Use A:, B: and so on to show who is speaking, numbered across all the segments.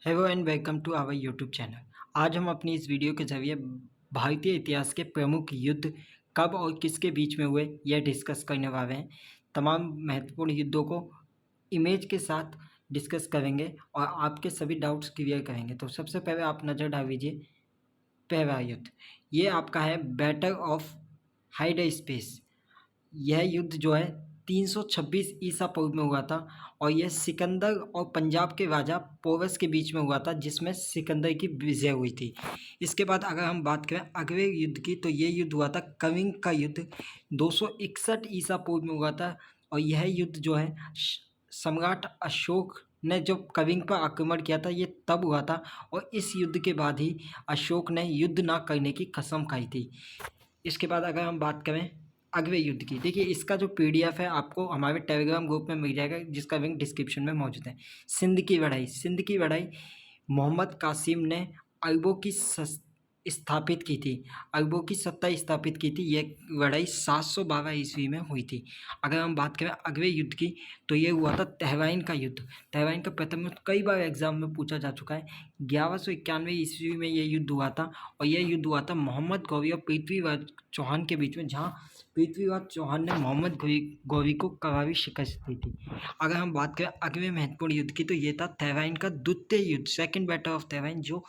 A: Hello and welcome to our YouTube channel. आज हम अपनी इस वीडियो के ज़रिए भारतीय इतिहास के प्रमुख युद्ध कब और किसके बीच में हुए यह डिस्कस करने वाले हैं। तमाम महत्वपूर्ण युद्धों को इमेज के साथ डिस्कस करेंगे और आपके सभी डाउट्स क्लियर करेंगे। तो सबसे पहले आप नज़र डाल दीजिए पहला युद्ध। ये आपका है बैटल ऑफ हाइड स्पेस। यह युद्ध जो है 326 ईसा पूर्व में हुआ था और यह सिकंदर और पंजाब के राजा पोरस के बीच में हुआ था, जिसमें सिकंदर की विजय हुई थी। इसके बाद अगर हम बात करें अगले युद्ध की, तो ये युद्ध हुआ था कलिंग का युद्ध 261 ईसा पूर्व में हुआ था। और यह युद्ध जो है सम्राट अशोक ने जब कलिंग पर आक्रमण किया था, ये तब हुआ था। और इस युद्ध के बाद ही अशोक ने युद्ध ना करने की कसम खाई थी। इसके बाद अगर हम बात करें अगले युद्ध की, देखिए इसका जो पीडीएफ है आपको हमारे टेलीग्राम ग्रुप में मिल जाएगा, जिसका लिंक डिस्क्रिप्शन में मौजूद है। सिंध की लड़ाई मोहम्मद कासिम ने अरबों की स्थापित की थी, अरबों की सत्ता स्थापित की थी। यह लड़ाई 712 ईस्वी में हुई थी। अगर हम बात करें अगले युद्ध की, तो ये हुआ था तहवाइन का युद्ध। तहवाइन का प्रथम युद्ध कई बार एग्जाम में पूछा जा चुका है। 1191 ईस्वी में यह युद्ध हुआ था और यह युद्ध हुआ था मोहम्मद गौरी और पृथ्वीराज चौहान के बीच में, जहां पृथ्वीराज चौहान ने मोहम्मद गौरी को करारी शिकस्त दी थी। अगर हम बात करें अगले महत्वपूर्ण युद्ध की, तो ये था तहवाइन का द्वितीय युद्ध, सेकेंड बैटल ऑफ तहवाइन, जो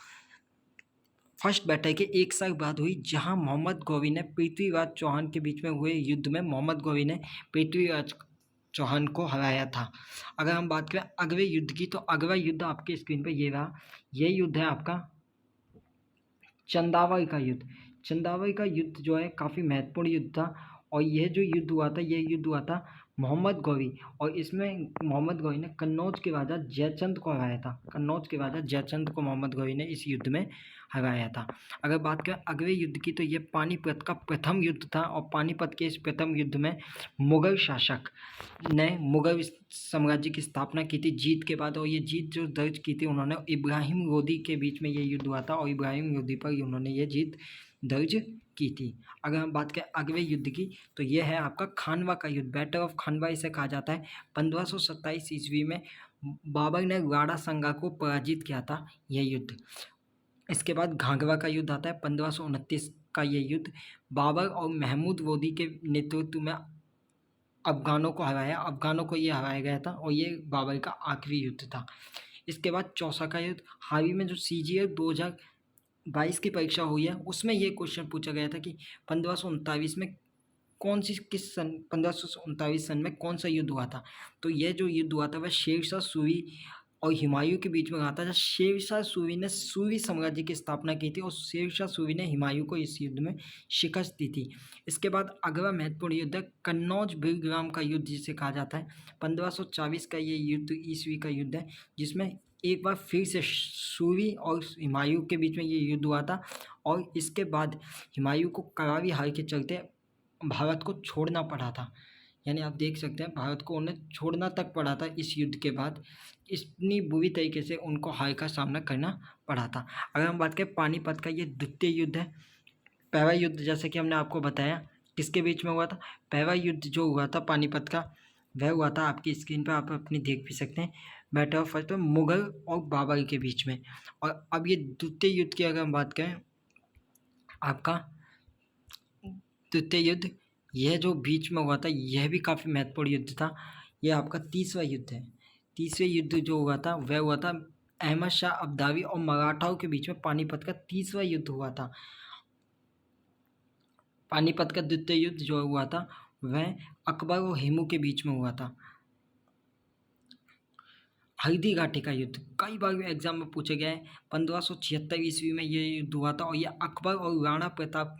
A: फर्स्ट बैटल के 1 साल बाद हुई, जहां मोहम्मद गौरी ने पृथ्वीराज चौहान के बीच में हुए युद्ध में मोहम्मद गौरी ने पृथ्वीराज चौहान को हराया था। अगर हम बात करें अगले युद्ध की, तो अगला युद्ध आपके स्क्रीन पर ये रहा। यह युद्ध है आपका चंदावल का युद्ध। चंदावल का युद्ध जो है काफ़ी महत्वपूर्ण युद्ध था और यह जो युद्ध हुआ था, यह युद्ध हुआ था मोहम्मद गौरी, और इसमें मोहम्मद गौरी ने कन्नौज के राजा जयचंद को हराया था। कन्नौज के राजा जयचंद को मोहम्मद गौरी ने इस युद्ध में हराया था। अगर बात करें अगले युद्ध की, तो ये पानीपत का प्रथम युद्ध था और पानीपत के इस प्रथम युद्ध में मुगल शासक ने मुगल साम्राज्य की स्थापना की थी जीत के बाद। और ये जीत जो दर्ज की थी उन्होंने इब्राहिम लोदी के बीच में ये युद्ध हुआ था और इब्राहिम लोदी पर उन्होंने ये जीत दर्ज की थी। अगर हम बात करें अगले युद्ध की, तो यह है आपका खानवा का युद्ध। बैटल ऑफ खानवा इसे कहा जाता है। 1527 ईस्वी में बाबर ने राणा संगा को पराजित किया था यह युद्ध। इसके बाद घाघरा का युद्ध आता है 1529 का। यह युद्ध बाबर और महमूद लोदी के नेतृत्व में अफ़गानों को हराया गया था और ये बाबर का आखिरी युद्ध था। इसके बाद चौसा का युद्ध। हाल ही में जो CGL 2022 की परीक्षा हुई है, उसमें ये क्वेश्चन पूछा गया था कि 1539 में 1539 सन में कौन सा युद्ध हुआ था। तो यह जो युद्ध हुआ था वह शेरशाह सूरी और हुमायूं के बीच में हुआ था, जब शेरशाह सूरी ने सूरी साम्राज्य की स्थापना की थी और शेरशाह सूरी ने हुमायूं को इस युद्ध में शिकस्त दी थी। इसके बाद अगला महत्वपूर्ण युद्ध है कन्नौज बिलग्राम का युद्ध, जिसे कहा जाता है। 1524 का ये युद्ध ईस्वी का युद्ध है, जिसमें एक बार फिर से सूरी और हुमायूं के बीच में ये युद्ध हुआ था और इसके बाद हुमायूं को करारी हार के चलते भारत को छोड़ना पड़ा था। यानी आप देख सकते हैं भारत को उन्हें छोड़ना तक पड़ा था इस युद्ध के बाद। इतनी बुरी तरीके से उनको हार का सामना करना पड़ा था। अगर हम बात करें पानीपत का, ये द्वितीय युद्ध है। पहला युद्ध जैसे कि हमने आपको बताया किसके बीच में हुआ था। पहला युद्ध जो हुआ था पानीपत का, वह हुआ था आपकी स्क्रीन पर आप अपनी देख भी सकते हैं, बैटल ऑफ फर्स्ट मुगल और बाबर के बीच में। और अब ये द्वितीय युद्ध की अगर हम बात करें, आपका द्वितीय युद्ध यह जो बीच में हुआ था, यह भी काफ़ी महत्वपूर्ण युद्ध था। यह आपका तीसरा युद्ध है। तीसरे युद्ध जो हुआ था वह हुआ था अहमद शाह अब्दाली और मराठाओं के बीच में। पानीपत का तीसरा युद्ध हुआ था। पानीपत का द्वितीय युद्ध जो हुआ था वह अकबर और हेमू के बीच में हुआ था। हल्दी घाटी का युद्ध कई बार एग्जाम में पूछे गए। 1576 ईस्वी में ये युद्ध हुआ था और यह अकबर और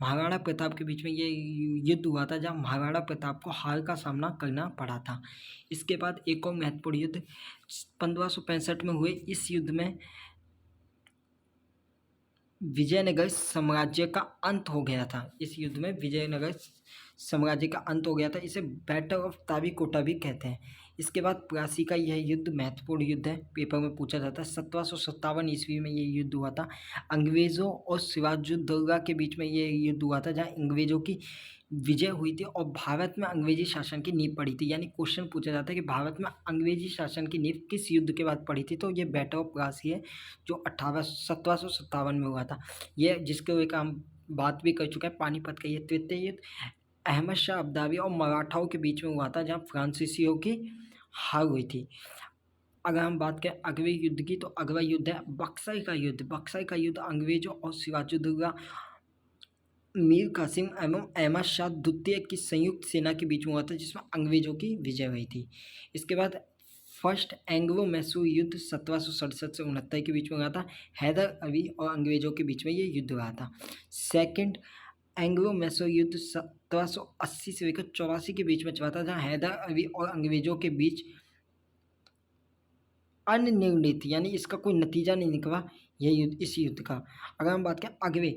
A: महाराणा प्रताप के बीच में ये युद्ध हुआ था, जहां महाराणा प्रताप को हार का सामना करना पड़ा था। इसके बाद एक और महत्वपूर्ण युद्ध 1565 में हुए। इस युद्ध में विजयनगर साम्राज्य का अंत हो गया था। इस युद्ध में विजयनगर साम्राज्य का अंत हो गया था। इसे बैटल ऑफ ताविकोटा भी कहते हैं। इसके बाद प्लासी का यह युद्ध महत्वपूर्ण युद्ध है, पेपर में पूछा जाता है। 1757 ईस्वी में ये युद्ध हुआ था। अंग्रेज़ों और सिराजुद्दौला के बीच में ये युद्ध हुआ था, जहाँ अंग्रेज़ों की विजय हुई थी और भारत में अंग्रेजी शासन की नींव पड़ी थी। यानी क्वेश्चन पूछा जाता है कि भारत में अंग्रेजी शासन की नींव किस युद्ध के बाद पड़ी थी, तो ये बैटल ऑफ प्लासी है जो 1757 में हुआ था। ये जिसके एक हम बात भी कर चुके हैं, पानीपत का ये तृतीय युद्ध अहमद शाह अब्दाली और मराठाओं के बीच में हुआ था, जहाँ फ्रांसीसियों की हार हुई थी। अगर हम बात करें अगले युद्ध की, तो अगला युद्ध है बक्सर का युद्ध। बक्सर का युद्ध अंग्रेजों और सिराजुद्दौला, मीर कासिम एवं अहमद शाह द्वितीय की संयुक्त सेना के बीच में हुआ था, जिसमें अंग्रेजों की विजय हुई थी। इसके बाद फर्स्ट एंग्लो मैसूर युद्ध 1767 से 69 के बीच में हुआ था। हैदर अली और अंग्रेजों के बीच में ये युद्ध हुआ था। सेकंड एंग्लो मैसूर युद्ध 1780 से लेकर 84 के बीच में चला था, जहाँ हैदर अली और अंग्रेजों के बीच अनिर्णित, यानी इसका कोई नतीजा नहीं निकला यह युद्ध, इस युद्ध का। अगर हम बात करें अगले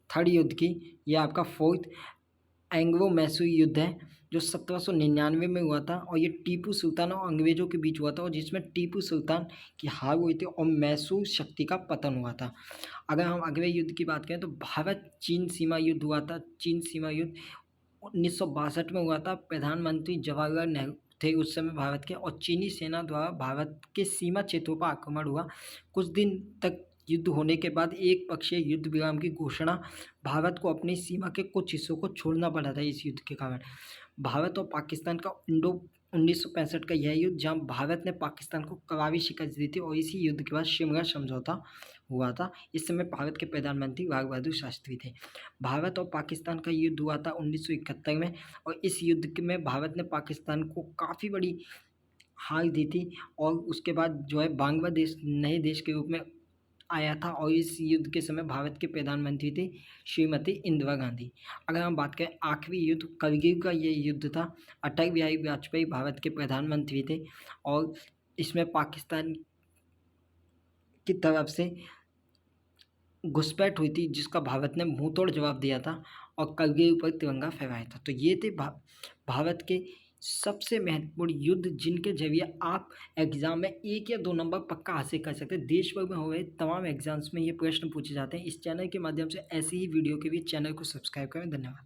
A: थर्ड युद्ध की, यह आपका फोर्थ एंग्लो मैसूर युद्ध है, जो 1799 में हुआ था और ये टीपू सुल्तान और अंग्रेजों के बीच हुआ था, और जिसमें टीपू सुल्तान की हार हुई थी और मैसूर शक्ति का पतन हुआ था। अगर हम अगले युद्ध की बात करें, तो भारत चीन सीमा युद्ध हुआ था। चीन सीमा युद्ध 1962 में हुआ था। प्रधानमंत्री जवाहरलाल नेहरू थे उस समय भारत के, और चीनी सेना द्वारा भारत के सीमा क्षेत्रों पर आक्रमण हुआ। कुछ दिन तक युद्ध होने के बाद एक पक्षीय युद्ध विराम की घोषणा, भारत को अपनी सीमा के कुछ हिस्सों को छोड़ना पड़ा था इस युद्ध के कारण। भारत और पाकिस्तान का 1965 का यह युद्ध, जहां भारत ने पाकिस्तान को करारी शिकस्त दी थी, और इसी युद्ध के बाद शिमला समझौता हुआ था। इस समय भारत के प्रधानमंत्री लाल बहादुर शास्त्री थे। भारत और पाकिस्तान का युद्ध हुआ था 1971 में, और इस युद्ध में भारत ने पाकिस्तान को काफ़ी बड़ी हार दी थी, और उसके बाद जो है बांग्लादेश नए देश के रूप में आया था, और इस युद्ध के समय भारत के प्रधानमंत्री थी श्रीमती इंदिरा गांधी। अगर हम बात करें आखिरी युद्ध, करगिल का ये युद्ध था। अटल बिहारी वाजपेयी भारत के प्रधानमंत्री थे, और इसमें पाकिस्तान की तरफ से घुसपैठ हुई थी, जिसका भारत ने मुंहतोड़ जवाब दिया था और करगिल पर तिरंगा फहराया था। तो ये थे भारत के सबसे महत्वपूर्ण युद्ध, जिनके जरिए आप एग्जाम में 1 या 2 नंबर पक्का हासिल कर सकते हैं। देश भर में हो रहे तमाम एग्जाम्स में ये प्रश्न पूछे जाते हैं। इस चैनल के माध्यम से ऐसी ही वीडियो के लिए चैनल को सब्सक्राइब करें। धन्यवाद।